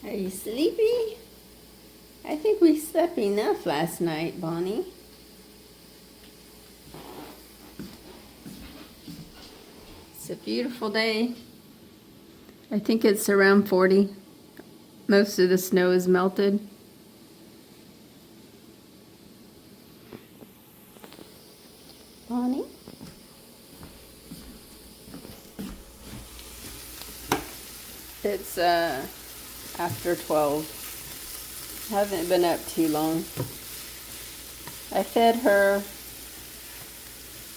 Are you sleepy? I think we slept enough last night, Bonnie. It's a beautiful day. I think it's around 40. Most of the snow is melted. Bonnie? It's after 12. Haven't been up too long. I fed her,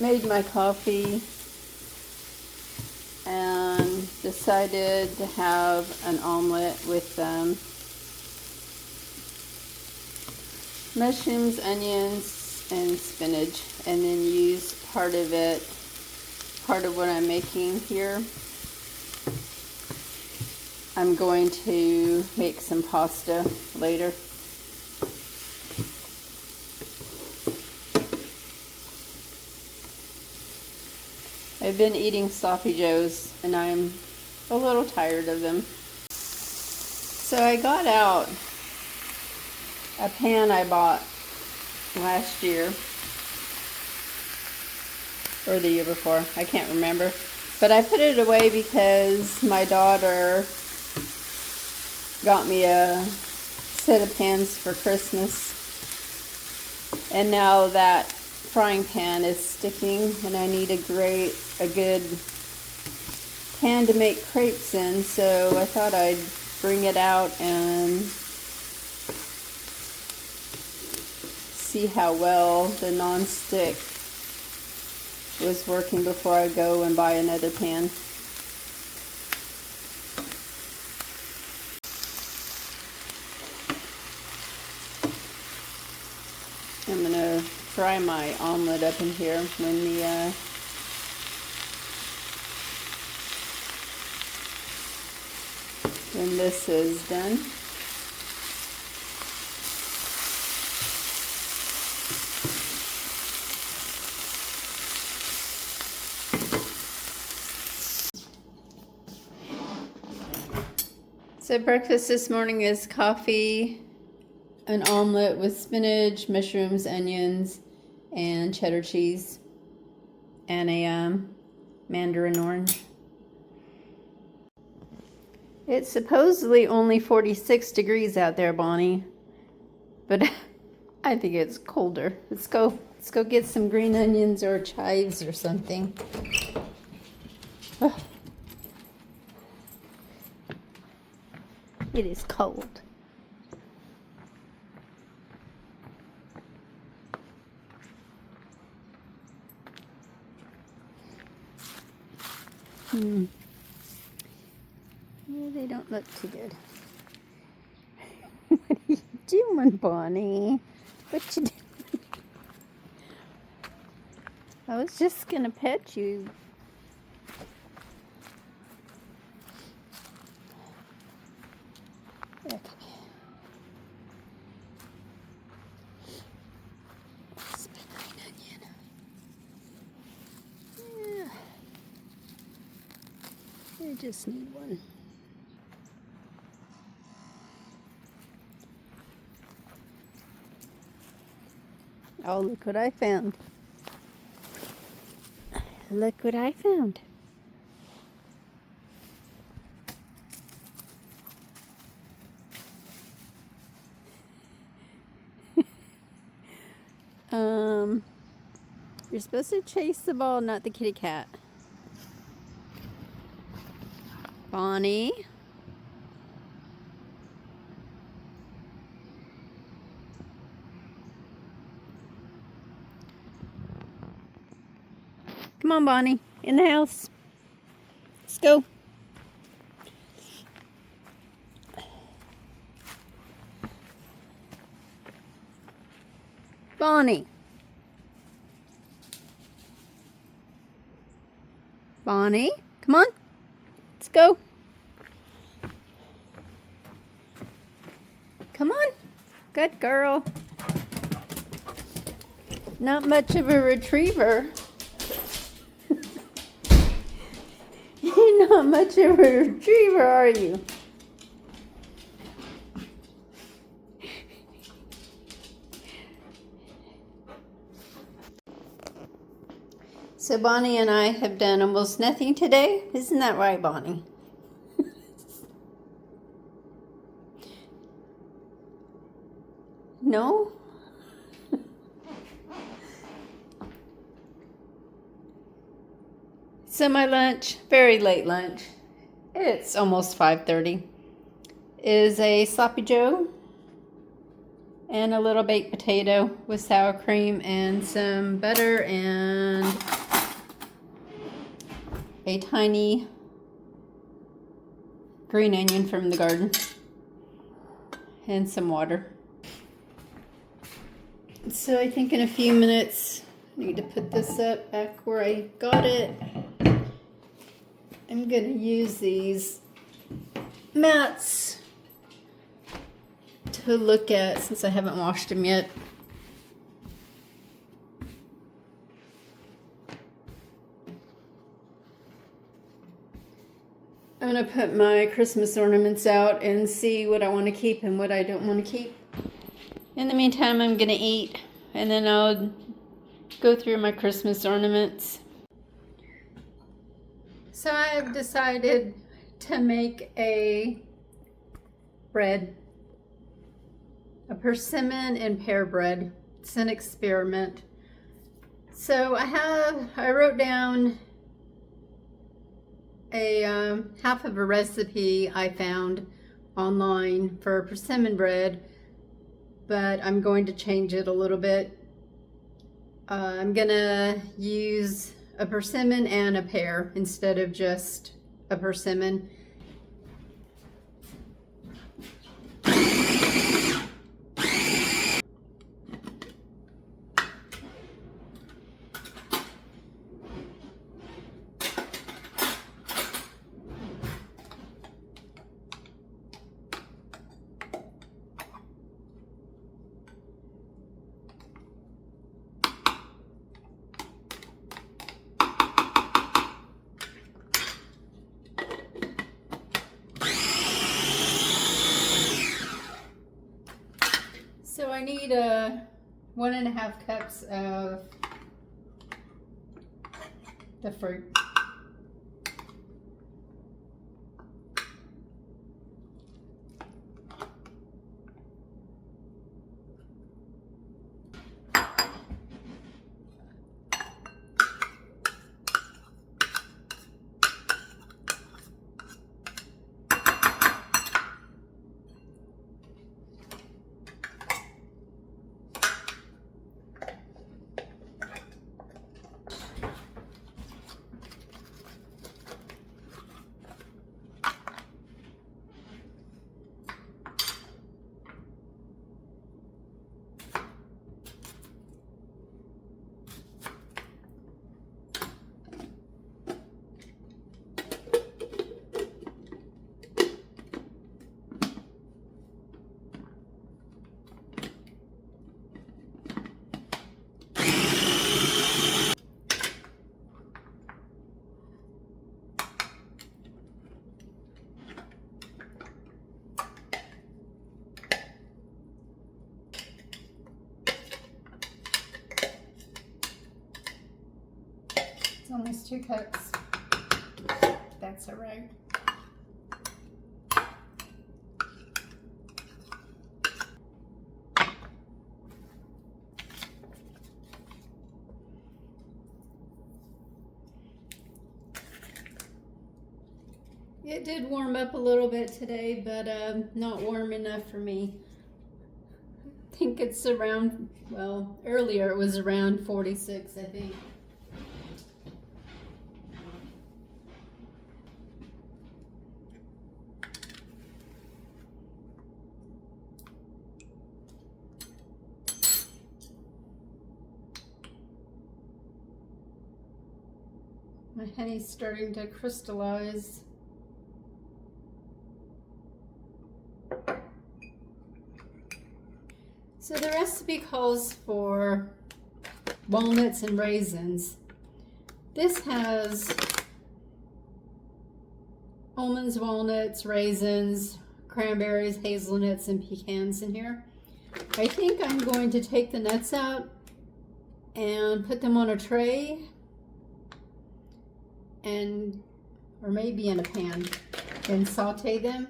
made my coffee, and decided to have an omelet with mushrooms, onions, and spinach, and then use part of what I'm making here. I'm going to make some pasta later. I've been eating sloppy joes and I'm a little tired of them. So I got out a pan I bought last year or the year before, I can't remember. But I put it away because my daughter got me a set of pans for Christmas. And now that frying pan is sticking and I need a good pan to make crepes in, so I thought I'd bring it out and see how well the non-stick was working before I go and buy another pan. I'm gonna fry my omelet up in here when this is done. So breakfast this morning is coffee, an omelet with spinach, mushrooms, onions, and cheddar cheese, and a mandarin orange. It's supposedly only 46 degrees out there, Bonnie, but I think it's colder. Let's go get some green onions or chives or something. Oh. It is cold. Yeah, they don't look too good. What are you doing, Bonnie? What you doing? I was just gonna pet you. Okay. This is my green onion. Yeah. I just need one. Oh, look what I found. Look what I found. You're supposed to chase the ball, not the kitty cat. Bonnie? Come on, Bonnie. In the house. Let's go. Bonnie. Bonnie, come on. Let's go. Come on. Good girl. Not much of a retriever. You're not much of a retriever, are you? So Bonnie and I have done almost nothing today. Isn't that right, Bonnie? No? So my lunch, very late lunch, it's almost 5:30, is a sloppy joe and a little baked potato with sour cream and some butter and a tiny green onion from the garden and some water. So I think in a few minutes I need to put this up back where I got it. I'm going to use these mats to look at since I haven't washed them yet. I'm going to put my Christmas ornaments out and see what I want to keep and what I don't want to keep. In the meantime, I'm going to eat and then I'll go through my Christmas ornaments. So I've decided to make a bread, a persimmon and pear bread. It's an experiment. So I wrote down a half of a recipe I found online for persimmon bread, but I'm going to change it a little bit. I'm gonna use a persimmon and a pear instead of just a persimmon. So I need 1.5 cups of the fruit. It's almost 2 cups. That's all right. It did warm up a little bit today, but not warm enough for me. I think it's around, well, earlier it was around 46, I think. My honey's starting to crystallize. So the recipe calls for walnuts and raisins. This has almonds, walnuts, raisins, cranberries, hazelnuts, and pecans in here. I think I'm going to take the nuts out and put them on a tray and, or maybe in a pan, and saute them,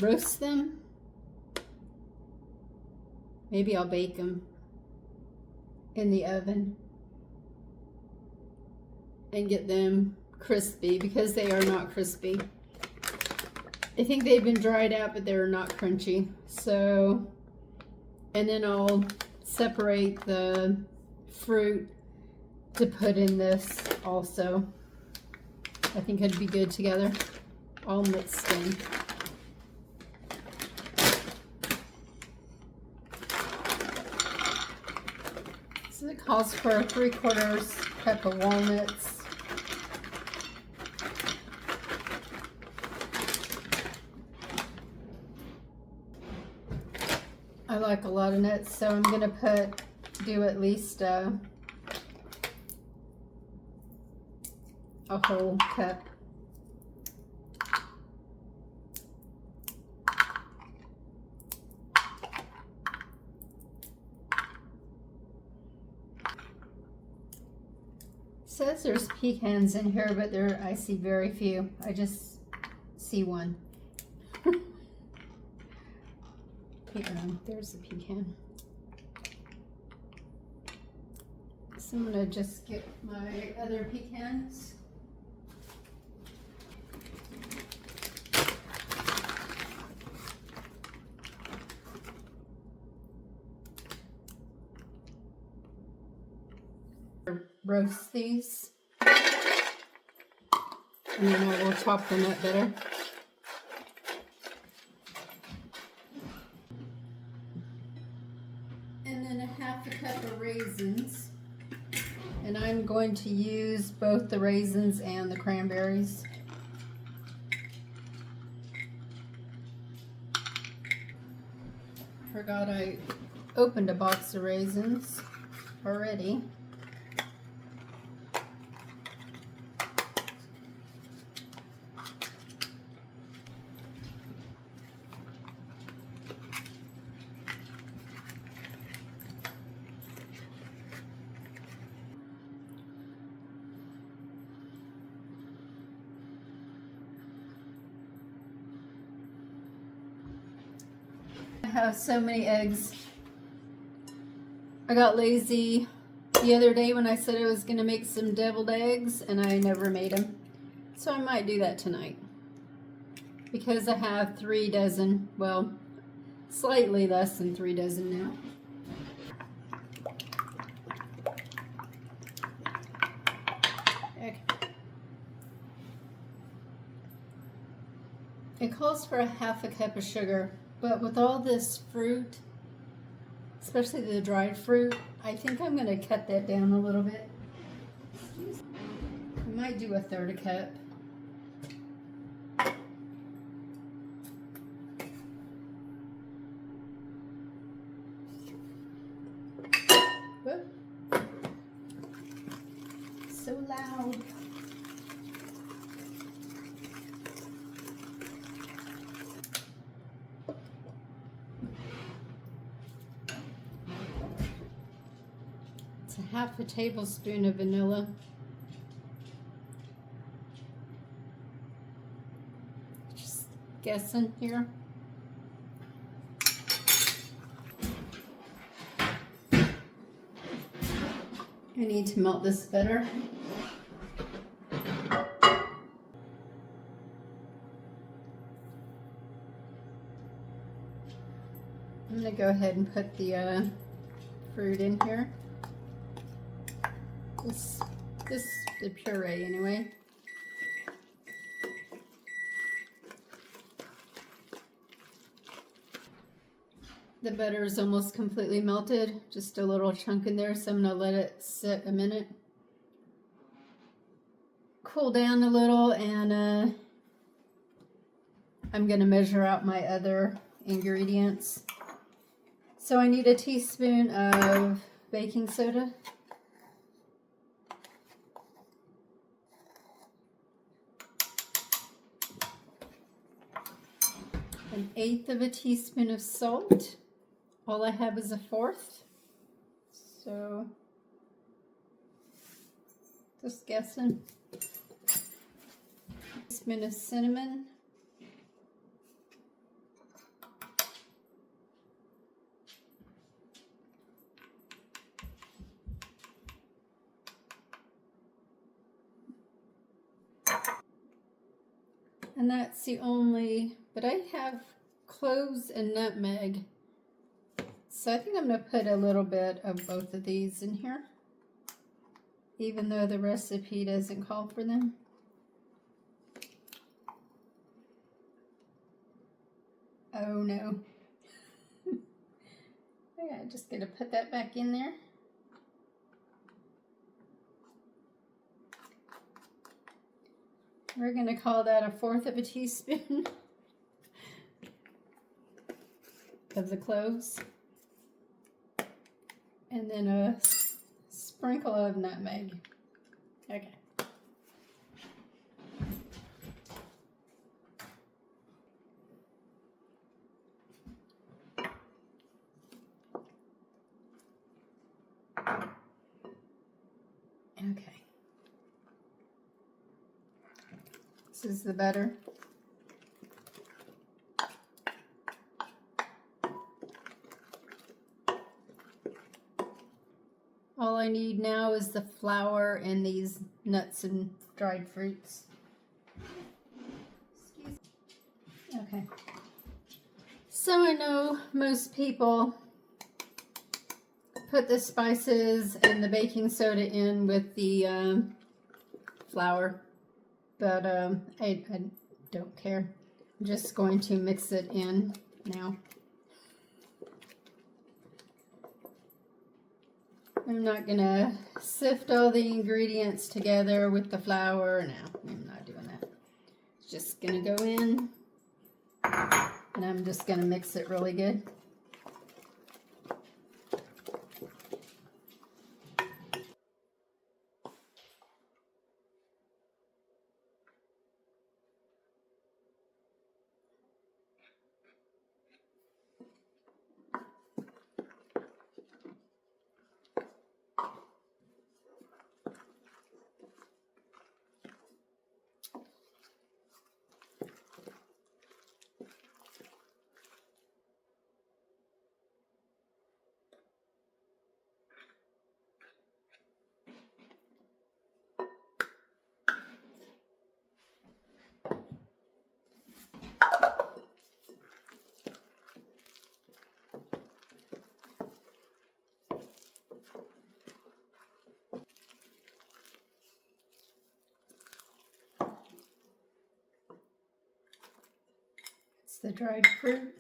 roast them. Maybe I'll bake them in the oven and get them crispy, because they are not crispy. I think they've been dried out, but they're not crunchy. So, and then I'll separate the fruit to put in this also. I think it'd be good together, all mixed in. So it calls for 3/4 cup of walnuts. I like a lot of nuts, so I'm gonna do at least a whole cup. It says there's pecans in here, but I see very few. I just see one. There's the pecan. So I'm gonna just get my other pecans. Roast these, and then I will chop them up better. And then 1/2 cup of raisins, and I'm going to use both the raisins and the cranberries. Forgot I opened a box of raisins already. I have so many eggs. I got lazy the other day when I said I was going to make some deviled eggs, and I never made them. So I might do that tonight, because I have 3 dozen, well, slightly less than 3 dozen now. Okay. It calls for 1/2 cup of sugar, but with all this fruit, especially the dried fruit, I think I'm going to cut that down a little bit. I might do 1/3 cup. Whoop. So loud. It's 1/2 tablespoon of vanilla. Just guessing here. I need to melt this better. I'm going to go ahead and put the fruit in here. The puree anyway. The butter is almost completely melted, just a little chunk in there, so I'm going to let it sit a minute. Cool down a little, and I'm going to measure out my other ingredients. So I need a teaspoon of baking soda. 1/8 of a teaspoon of salt. All I have is 1/4. So, just guessing. teaspoon of cinnamon. And that's the only, but I have cloves and nutmeg. So I think I'm going to put a little bit of both of these in here, even though the recipe doesn't call for them. Oh no. Yeah, just going to put that back in there. We're going to call that 1/4 of a teaspoon of the cloves. And then a sprinkle of nutmeg. Okay. Okay. This is the butter. All I need now is the flour and these nuts and dried fruits. Okay. So I know most people put the spices and the baking soda in with the flour, but I don't care. I'm just going to mix it in now. I'm not going to sift all the ingredients together with the flour. No, I'm not doing that. It's just going to go in, and I'm just going to mix it really good. It's the dried fruit.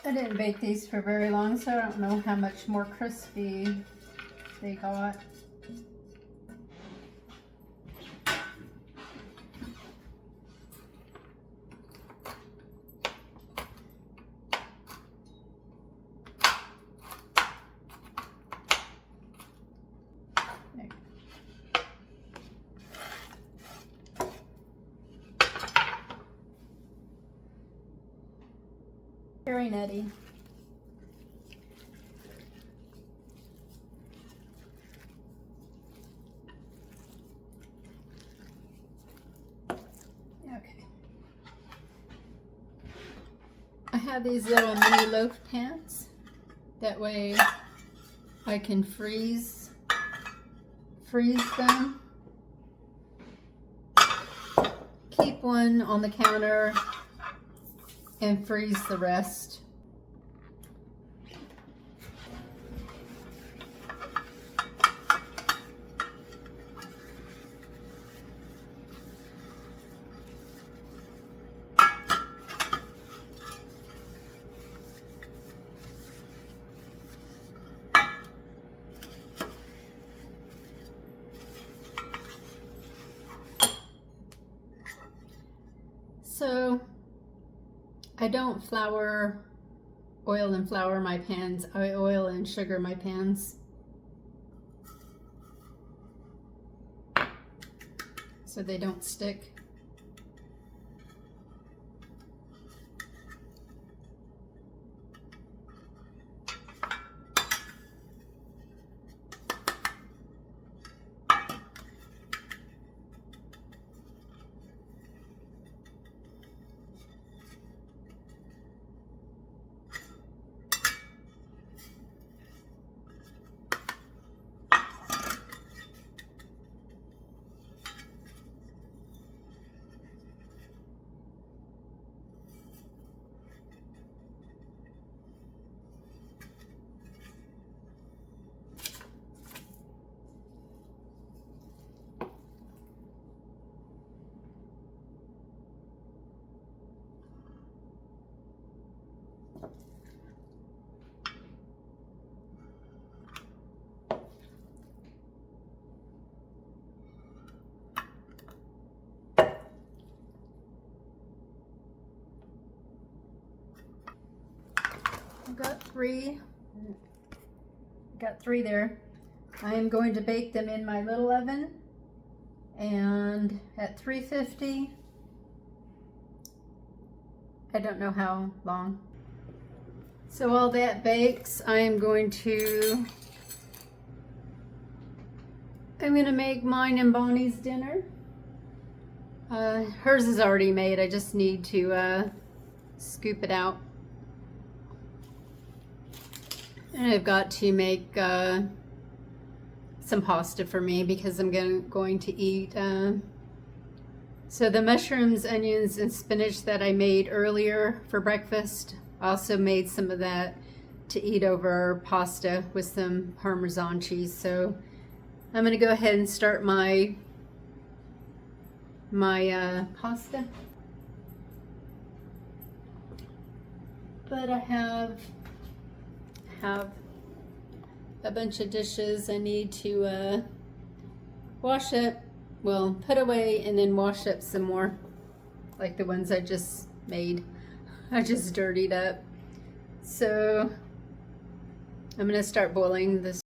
I didn't bake these for very long, so I don't know how much more crispy they got. Very nutty. Okay. I have these little mini loaf pans. That way I can freeze them. Keep one on the counter and freeze the rest. So I don't oil and flour my pans. I oil and sugar my pans. So they don't stick. Got three there. I am going to bake them in my little oven and at 350. I don't know how long. So while that bakes, I'm going to make mine and Bonnie's dinner. Hers is already made. I just need to scoop it out. And I've got to make some pasta for me because I'm going to eat. So the mushrooms, onions, and spinach that I made earlier for breakfast, I also made some of that to eat over pasta with some Parmesan cheese. So I'm going to go ahead and start my pasta. But I have a bunch of dishes I need to wash up, well, put away and then wash up some more, like the ones I just made. I just dirtied up. So I'm gonna start boiling this